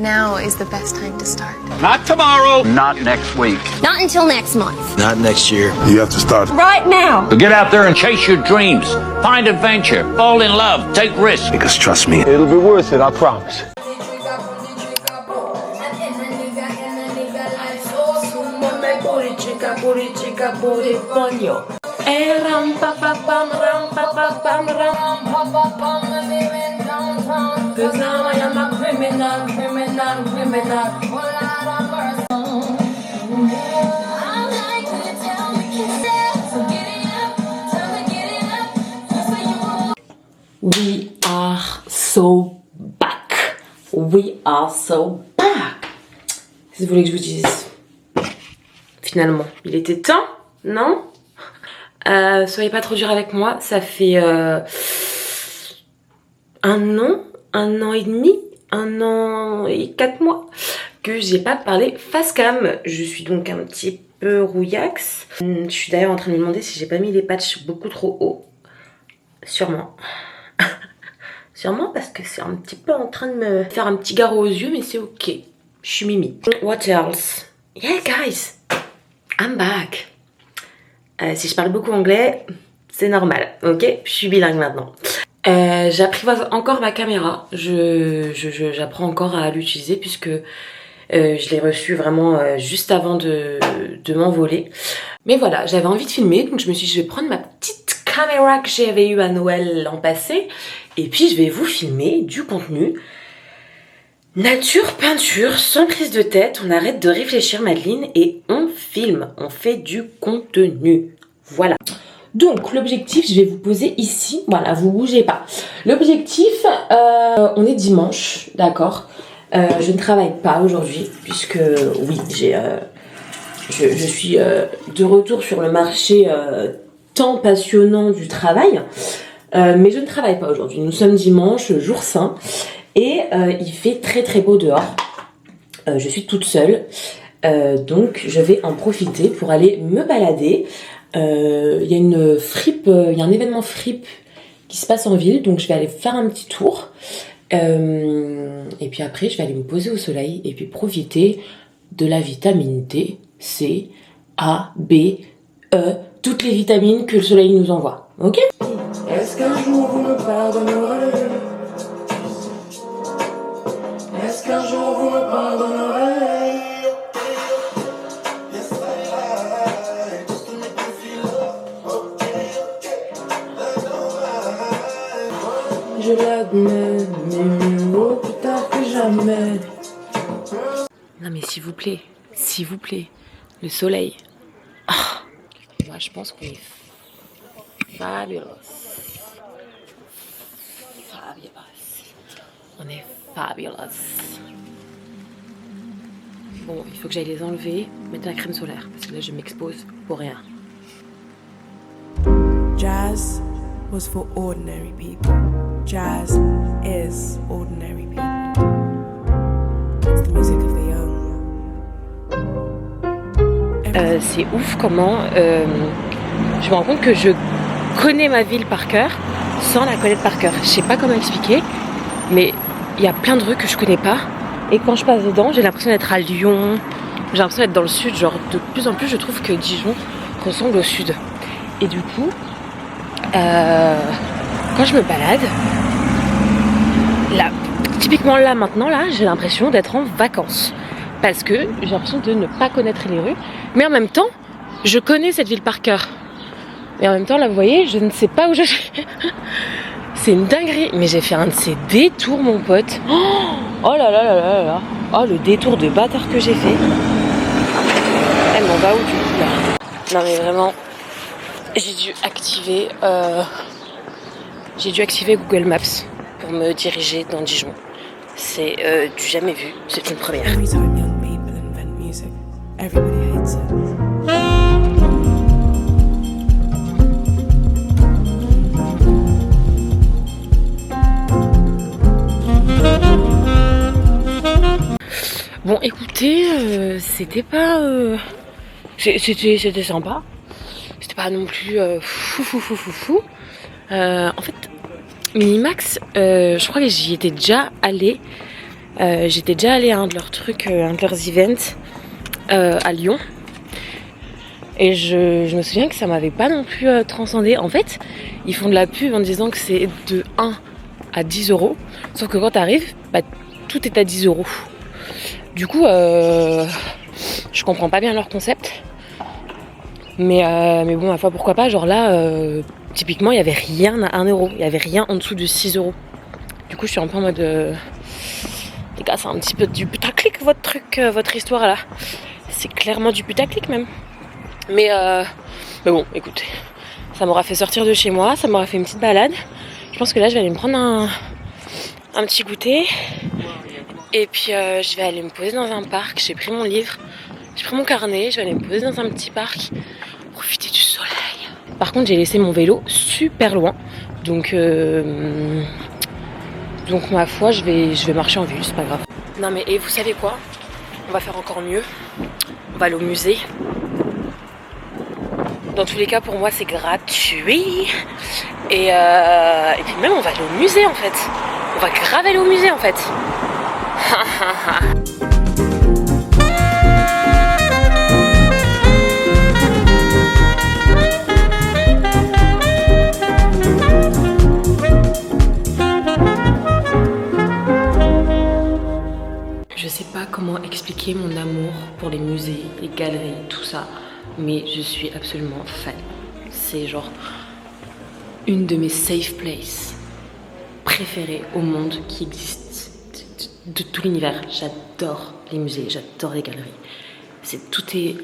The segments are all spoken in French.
Now is the best time to start. Not tomorrow. Not next week. Not until next month. Not next year. You have to start Right now. So get out there and chase your dreams. Find adventure. Fall in love. Take risks. Because trust me, It'll be worth it, I promise. Cause now I am a criminal. We are so back. We are so back. Qu'est-ce que vous voulez que je vous dise? Finalement, il était temps, non? Soyez pas trop dur avec moi. Ça fait un an et demi, 1 an et 4 mois que j'ai pas parlé face cam. Je suis donc un petit peu rouillax. Je suis d'ailleurs en train de me demander si j'ai pas mis les patchs beaucoup trop haut. Sûrement. Sûrement parce que c'est un petit peu en train de me faire un petit garrot aux yeux, mais c'est ok. Je suis Mimi. What else? Yeah guys, I'm back. Si je parle beaucoup anglais, c'est normal, ok? Je suis bilingue maintenant. J'apprivoise encore ma caméra. J'apprends encore à l'utiliser puisque je l'ai reçue vraiment juste avant de m'envoler. Mais voilà, j'avais envie de filmer, donc je me suis dit je vais prendre ma petite caméra que j'avais eue à Noël l'an passé et puis je vais vous filmer du contenu. Nature, peinture, sans prise de tête, on arrête de réfléchir Madeline et on filme, on fait du contenu. Voilà. Donc l'objectif, je vais vous poser ici, voilà, vous bougez pas. L'objectif, on est dimanche, d'accord. Je ne travaille pas aujourd'hui puisque oui, je suis de retour sur le marché tant passionnant du travail, mais je ne travaille pas aujourd'hui. Nous sommes dimanche, jour saint, et il fait très très beau dehors. Je suis toute seule, donc je vais en profiter pour aller me balader. Il y a une fripe, il y a un événement fripe qui se passe en ville, donc je vais aller faire un petit tour. Et puis après, je vais aller me poser au soleil et puis profiter de la vitamine D, C, A, B, E, toutes les vitamines que le soleil nous envoie. Ok? Est-ce qu'un jour vous me pardonnerez? Est-ce qu'un jour vous me pardonnerez? Je l'admets, mais mieux vaut plus tard que jamais. Non mais s'il vous plaît, le soleil. Ah, moi je pense qu'on est fabulous. On est fabulous. Bon, il faut que j'aille les enlever, mettre de la crème solaire, parce que là je m'expose pour rien. Jazz was for ordinary people. Jazz is ordinary people. It's the music of the young. C'est ouf comment je me rends compte que je connais ma ville par cœur sans la connaître par cœur. Je sais pas comment expliquer, mais il y a plein de rues que je connais pas. Et quand je passe dedans, j'ai l'impression d'être à Lyon, j'ai l'impression d'être dans le sud. Genre de plus en plus, je trouve que Dijon ressemble au sud. Et du coup, quand je me balade, là, typiquement là maintenant, là, j'ai l'impression d'être en vacances. Parce que j'ai l'impression de ne pas connaître les rues. Mais en même temps, je connais cette ville par cœur. Et en même temps, là, vous voyez, je ne sais pas où je suis. C'est une dinguerie. Mais j'ai fait un de ces détours, mon pote. Oh là là là là là. Oh, le détour de bâtard que j'ai fait. Elle m'en va où, du coup, là? Non, mais vraiment, j'ai dû activer Google Maps pour me diriger dans Dijon. C'est du jamais vu. C'est une première. Every time young people invent music, everybody hates it. Bon, écoutez, c'était pas... C'était sympa. C'était pas non plus fou. En fait, Minimax, je crois que j'y étais déjà allée J'étais déjà allée à un de leurs trucs, un de leurs events à Lyon. Et je me souviens que ça m'avait pas non plus transcendé. En fait, ils font de la pub en disant que c'est de 1 à 10 €. Sauf que quand t'arrives, bah, tout est à 10 €. Du coup, je comprends pas bien leur concept. Mais bon, ma foi, pourquoi pas. Genre là, typiquement, il y avait rien à 1 €. Il y avait rien en dessous de 6 €. Du coup, je suis un peu en mode... les gars, c'est un petit peu du putaclic, votre truc, votre histoire là. C'est clairement du putaclic même. Mais bon, écoutez, ça m'aura fait sortir de chez moi, ça m'aura fait une petite balade. Je pense que là, je vais aller me prendre un petit goûter. Et puis, je vais aller me poser dans un parc. J'ai pris mon livre, j'ai pris mon carnet. Je vais aller me poser dans un petit parc, profiter du soleil. Par contre, j'ai laissé mon vélo super loin. Donc ma foi, je vais marcher en ville, c'est pas grave. Non mais, et vous savez quoi? On va faire encore mieux. On va aller au musée. Dans tous les cas, pour moi, c'est gratuit. Et puis même, on va aller au musée, en fait. On va grave aller au musée, en fait. Je sais pas comment expliquer mon amour pour les musées, les galeries, tout ça. Mais je suis absolument fan. C'est genre une de mes safe places préférées au monde qui existe de tout l'univers. J'adore les musées, j'adore les galeries. Tout est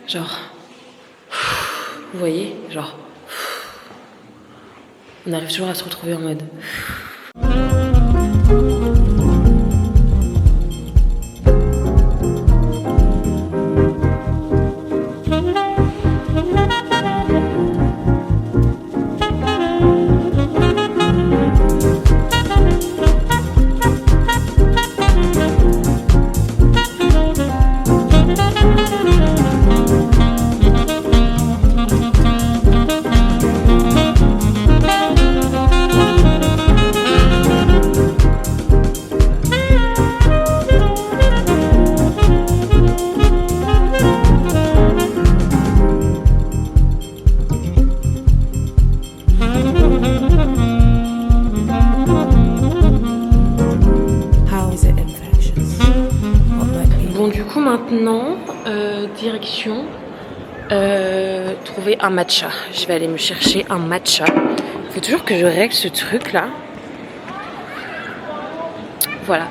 genre, vous voyez, genre, on arrive toujours à se retrouver en mode. Maintenant, direction trouver un matcha. Je vais aller me chercher un matcha. Il faut toujours que je règle ce truc là. Voilà.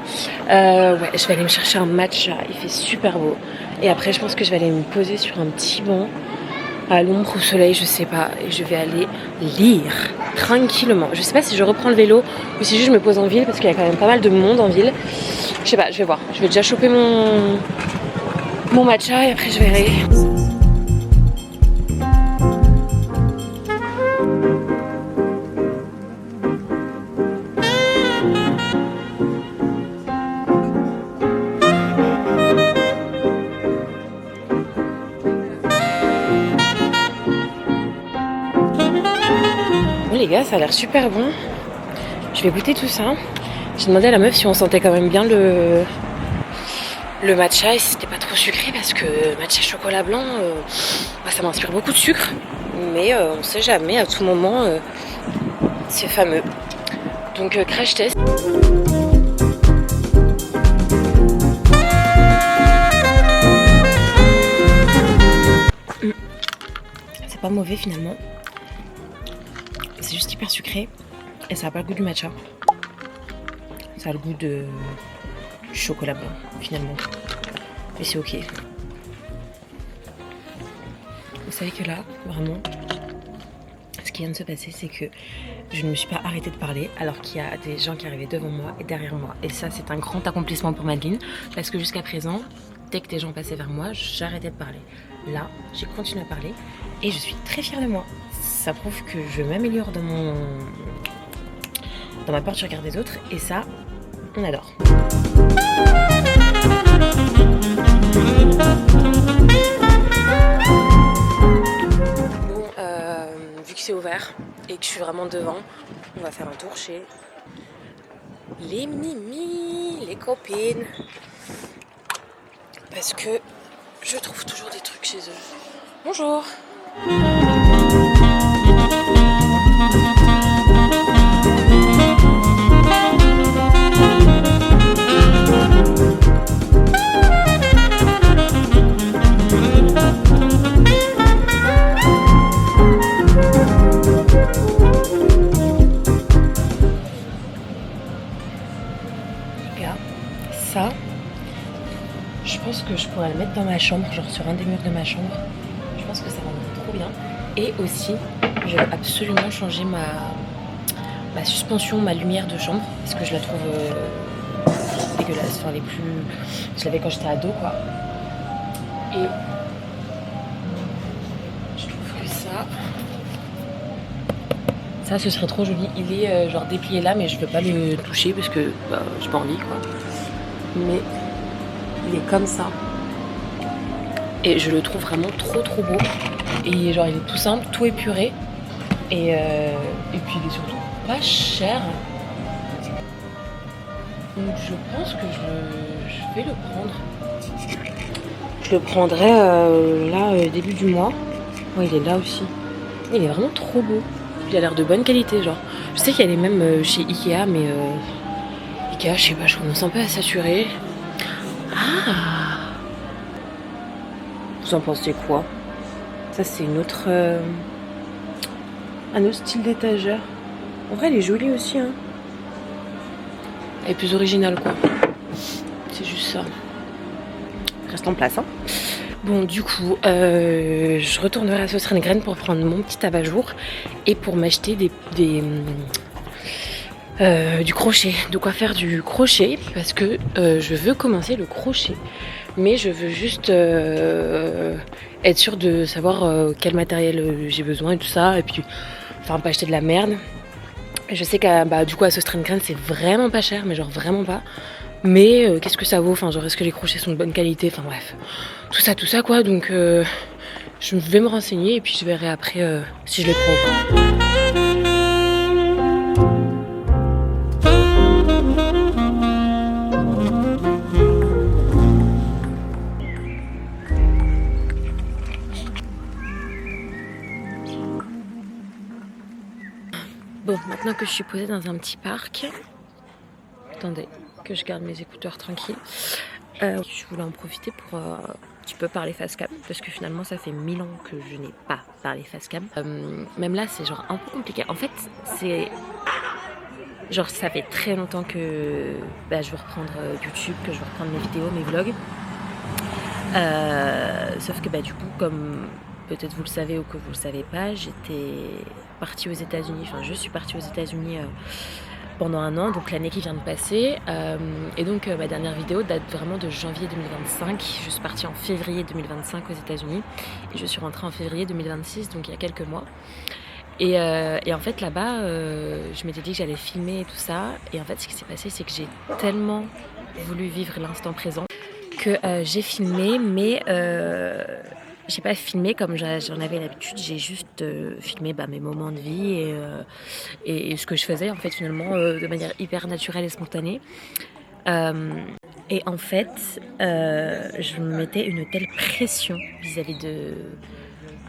Ouais, je vais aller me chercher un matcha. Il fait super beau. Et après, je pense que je vais aller me poser sur un petit banc à l'ombre, au soleil, je sais pas. Et je vais aller lire tranquillement. Je sais pas si je reprends le vélo ou si juste je me pose en ville parce qu'il y a quand même pas mal de monde en ville. Je sais pas, je vais voir. Je vais déjà choper mon matcha et après je verrai. Bon les gars, ça a l'air super bon. Je vais goûter tout ça. J'ai demandé à la meuf si on sentait quand même bien le matcha et si c'était pas trop sucré parce que matcha chocolat blanc, ça m'inspire beaucoup de sucre. Mais on sait jamais, à tout moment, c'est fameux. Donc crash test. C'est pas mauvais finalement. C'est juste hyper sucré et ça a pas le goût du matcha. Ça a le goût du chocolat blanc finalement. Et c'est ok. Vous savez que là, vraiment, ce qui vient de se passer, c'est que je ne me suis pas arrêtée de parler alors qu'il y a des gens qui arrivaient devant moi et derrière moi. Et ça, c'est un grand accomplissement pour Madeline parce que jusqu'à présent, dès que des gens passaient vers moi, j'arrêtais de parler. Là, j'ai continué à parler et je suis très fière de moi. Ça prouve que je m'améliore dans ma porte sur regard des autres et ça, on adore. Bon, vu que c'est ouvert et que je suis vraiment devant, on va faire un tour chez les mimi, les copines. Parce que je trouve toujours des trucs chez eux. Bonjour. Ça, je pense que je pourrais le mettre dans ma chambre, genre sur un des murs de ma chambre. Je pense que ça rendrait trop bien. Et aussi, je vais absolument changer ma suspension, ma lumière de chambre, parce que je la trouve dégueulasse. Enfin, je l'avais quand j'étais ado, quoi. Et je trouve que ça, ce serait trop joli. Il est genre déplié là, mais je veux pas le toucher parce que j'ai pas envie, quoi. Mais il est comme ça et je le trouve vraiment trop beau et genre il est tout simple, tout épuré et puis il est surtout pas cher, donc je pense que je vais le prendre. Je le prendrai là début du mois. Ouais, il est là aussi, il est vraiment trop beau, il a l'air de bonne qualité. Genre je sais qu'il y a les mêmes chez Ikea, mais je sais pas, je commence un peu à saturer. Ah, vous en pensez quoi? Ça c'est une autre un autre style d'étagère. En vrai elle est jolie aussi, hein. Elle est plus originale, quoi. C'est juste ça. Reste en place, hein. Bon, du coup, je retournerai à Sauce Graine pour prendre mon petit abat-jour et pour m'acheter du crochet, de quoi faire du crochet, parce que je veux commencer le crochet, mais je veux juste être sûre de savoir quel matériel j'ai besoin et tout ça, et puis enfin pas acheter de la merde. Je sais qu'à du coup à Sauce Graine c'est vraiment pas cher, mais genre vraiment pas, mais qu'est-ce que ça vaut, enfin genre est-ce que les crochets sont de bonne qualité, enfin bref, tout ça quoi, donc je vais me renseigner et puis je verrai après si je les prends ou pas. Bon, maintenant que je suis posée dans un petit parc, attendez que je garde mes écouteurs tranquilles, je voulais en profiter pour un petit peu parler face cam, parce que finalement ça fait 1000 ans que je n'ai pas parlé face cam. Même là c'est genre un peu compliqué. En fait c'est genre ça fait très longtemps que je veux reprendre YouTube, que je veux reprendre mes vidéos, mes vlogs. Sauf que du coup, comme peut-être vous le savez ou que vous le savez pas, j'étais partie aux États-Unis, enfin je suis partie aux États-Unis pendant un an, donc l'année qui vient de passer, et donc ma dernière vidéo date vraiment de janvier 2025. Je suis partie en février 2025 aux États-Unis et je suis rentrée en février 2026, donc il y a quelques mois. Et en fait là-bas, je m'étais dit que j'allais filmer et tout ça, et en fait ce qui s'est passé c'est que j'ai tellement voulu vivre l'instant présent que j'ai filmé, mais j'ai pas filmé comme j'en avais l'habitude, j'ai juste filmé mes moments de vie et ce que je faisais en fait finalement de manière hyper naturelle et spontanée. Et en fait, je me mettais une telle pression vis-à-vis de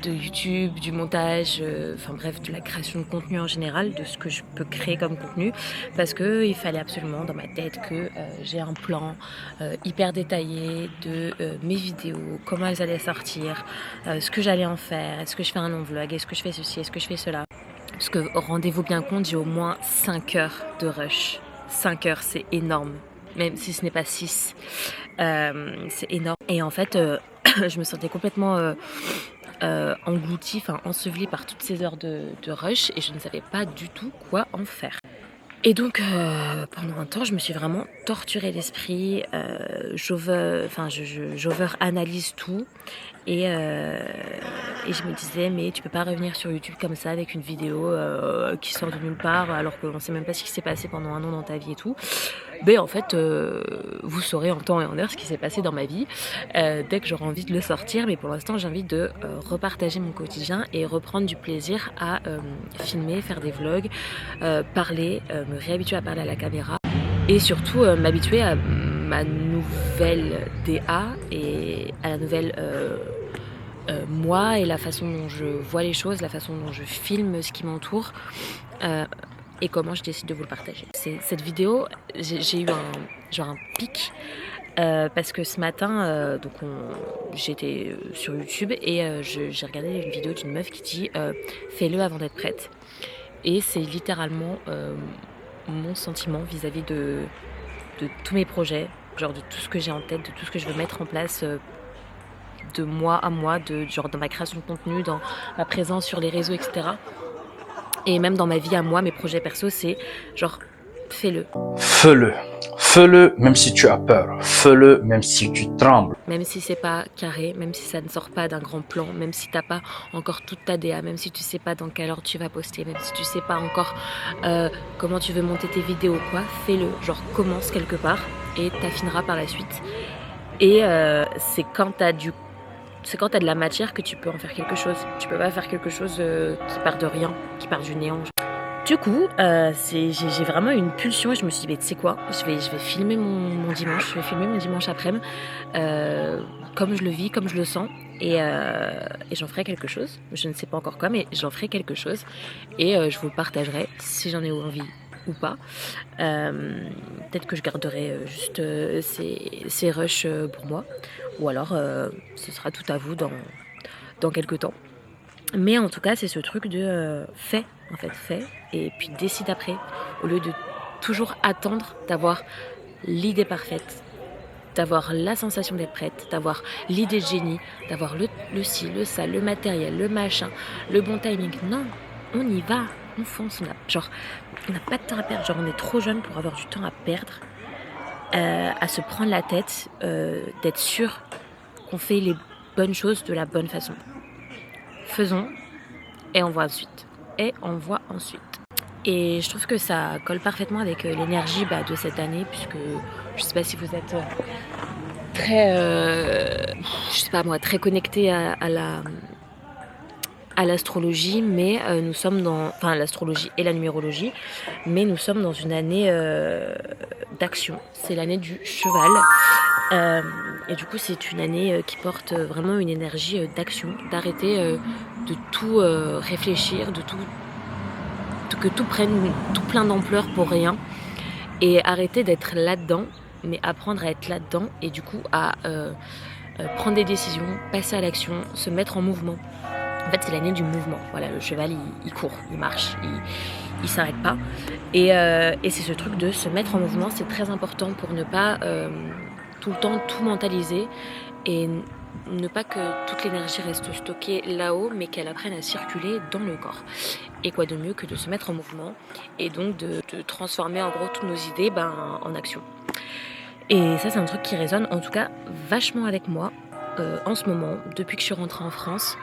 YouTube, du montage, enfin bref, de la création de contenu en général, de ce que je peux créer comme contenu, parce que il fallait absolument dans ma tête que j'ai un plan hyper détaillé de mes vidéos, comment elles allaient sortir, ce que j'allais en faire, est-ce que je fais un long vlog, est-ce que je fais ceci, est-ce que je fais cela. Parce que rendez-vous bien compte, j'ai au moins 5 heures de rush. 5 heures, c'est énorme. Même si ce n'est pas 6, c'est énorme. Et en fait, je me sentais complètement engloutie, ensevelie par toutes ces heures de rush, et je ne savais pas du tout quoi en faire. Et donc pendant un temps je me suis vraiment torturé l'esprit, j'over-analyse tout, et je me disais mais tu peux pas revenir sur YouTube comme ça avec une vidéo qui sort de nulle part alors qu'on sait même pas ce qui s'est passé pendant un an dans ta vie et tout. Mais en fait vous saurez en temps et en heure ce qui s'est passé dans ma vie dès que j'aurai envie de le sortir, mais pour l'instant j'ai envie de repartager mon quotidien et reprendre du plaisir à filmer, faire des vlogs, parler, me réhabituer à parler à la caméra. et surtout m'habituer à ma nouvelle DA et à la nouvelle moi et la façon dont je vois les choses, la façon dont je filme ce qui m'entoure et comment je décide de vous le partager. Cette vidéo, j'ai eu un pic parce que ce matin, j'étais sur YouTube et j'ai regardé une vidéo d'une meuf qui dit fais-le avant d'être prête. Et c'est littéralement mon sentiment vis-à-vis de tous mes projets, genre de tout ce que j'ai en tête, de tout ce que je veux mettre en place de mois à mois, genre dans ma création de contenu, dans ma présence sur les réseaux, etc. Et même dans ma vie à moi, mes projets perso, c'est genre fais-le. Fais-le. Fais-le même si tu as peur. Fais-le même si tu trembles. Même si c'est pas carré, même si ça ne sort pas d'un grand plan, même si t'as pas encore toute ta DA, même si tu sais pas dans quelle heure tu vas poster, même si tu sais pas encore comment tu veux monter tes vidéos, quoi, fais-le. Genre commence quelque part et t'affineras par la suite. Et c'est quand t'as de la matière que tu peux en faire quelque chose. Tu peux pas faire quelque chose qui part de rien, qui part du néant. Du coup, j'ai vraiment une pulsion et je me suis dit, mais tu sais quoi, je vais filmer mon dimanche, je vais filmer mon dimanche après-midi, comme je le vis, comme je le sens, et j'en ferai quelque chose. Je ne sais pas encore quoi, mais j'en ferai quelque chose et je vous le partagerai si j'en ai envie ou pas. Peut-être que je garderai juste ces rushs pour moi, ou alors ce sera tout à vous dans quelques temps. Mais en tout cas, c'est ce truc de fais, et puis décide après, au lieu de toujours attendre d'avoir l'idée parfaite, d'avoir la sensation d'être prête, d'avoir l'idée de génie, d'avoir le ci, le ça, le matériel, le machin, le bon timing. Non, on y va, on fonce, on n'a pas de temps à perdre, genre on est trop jeune pour avoir du temps à perdre, à se prendre la tête, d'être sûr qu'on fait les bonnes choses de la bonne façon. Faisons et on voit ensuite. Et je trouve que ça colle parfaitement avec l'énergie de cette année, puisque je sais pas si vous êtes très connecté à l'astrologie, mais nous sommes l'astrologie et la numérologie, mais nous sommes dans une année d'action. C'est l'année du cheval. Et du coup, c'est une année qui porte vraiment une énergie d'action, d'arrêter de tout réfléchir, que tout prenne tout plein d'ampleur pour rien, et arrêter d'être là-dedans, mais apprendre à être là-dedans, et du coup à prendre des décisions, passer à l'action, se mettre en mouvement. En fait, c'est l'année du mouvement. Voilà, le cheval, il court, il marche, il s'arrête pas. Et c'est ce truc de se mettre en mouvement, c'est très important pour ne pas tout le temps tout mentaliser et ne pas que toute l'énergie reste stockée là-haut, mais qu'elle apprenne à circuler dans le corps. Et quoi de mieux que de se mettre en mouvement et donc de transformer en gros toutes nos idées en action. Et ça, c'est un truc qui résonne en tout cas vachement avec moi en ce moment, depuis que je suis rentrée en France.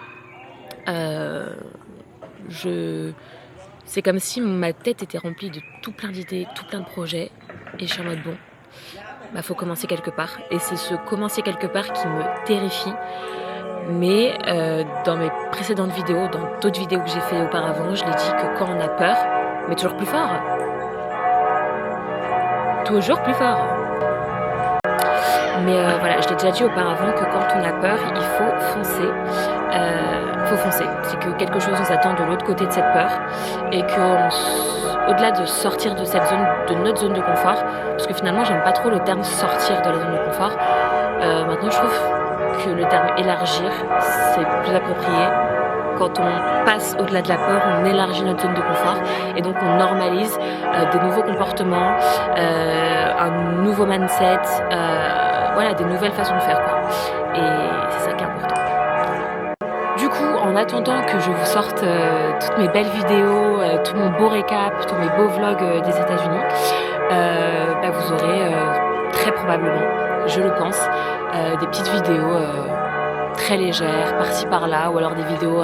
C'est comme si ma tête était remplie de tout plein d'idées, tout plein de projets, et je suis en mode bon, faut commencer quelque part. Et c'est ce commencer quelque part qui me terrifie. Mais dans mes précédentes vidéos, dans d'autres vidéos que j'ai fait auparavant, je l'ai dit que quand on a peur, mais toujours plus fort. Toujours plus fort. Mais voilà, je l'ai déjà dit auparavant que quand on a peur, il faut foncer. C'est que quelque chose nous attend de l'autre côté de cette peur et que au-delà de sortir de notre zone de confort, parce que finalement j'aime pas trop le terme sortir de la zone de confort, maintenant je trouve que le terme élargir c'est plus approprié. Quand on passe au-delà de la peur, on élargit notre zone de confort et donc on normalise des nouveaux comportements, un nouveau mindset, des nouvelles façons de faire, quoi. Et c'est ça qui est important. Du coup, en attendant que je vous sorte toutes mes belles vidéos, tout mon beau récap, tous mes beaux vlogs des États-Unis, vous aurez très probablement, je le pense, des petites vidéos très légères, par-ci par-là, ou alors des vidéos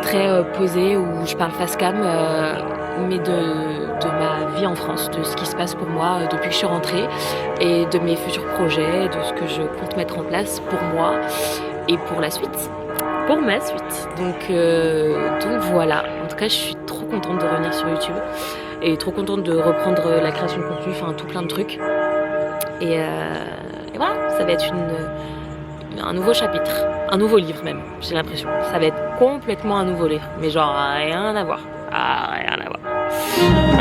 très posées où je parle face cam, mais de ma vie en France, de ce qui se passe pour moi depuis que je suis rentrée, et de mes futurs projets, de ce que je compte mettre en place pour moi et pour la suite. Pour ma suite. Donc voilà. En tout cas, je suis trop contente de revenir sur YouTube. Et trop contente de reprendre la création de contenu, enfin tout plein de trucs. Et voilà, ça va être un nouveau chapitre, un nouveau livre même, j'ai l'impression. Ça va être complètement un nouveau livre, mais genre rien à voir. Ah, rien à voir.